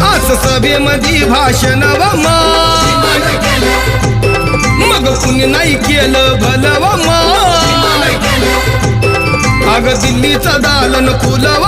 आज सभेमधी भाषण व मग कुणी नाही केलं भलं व अग दिल्लीचं दालन खुलव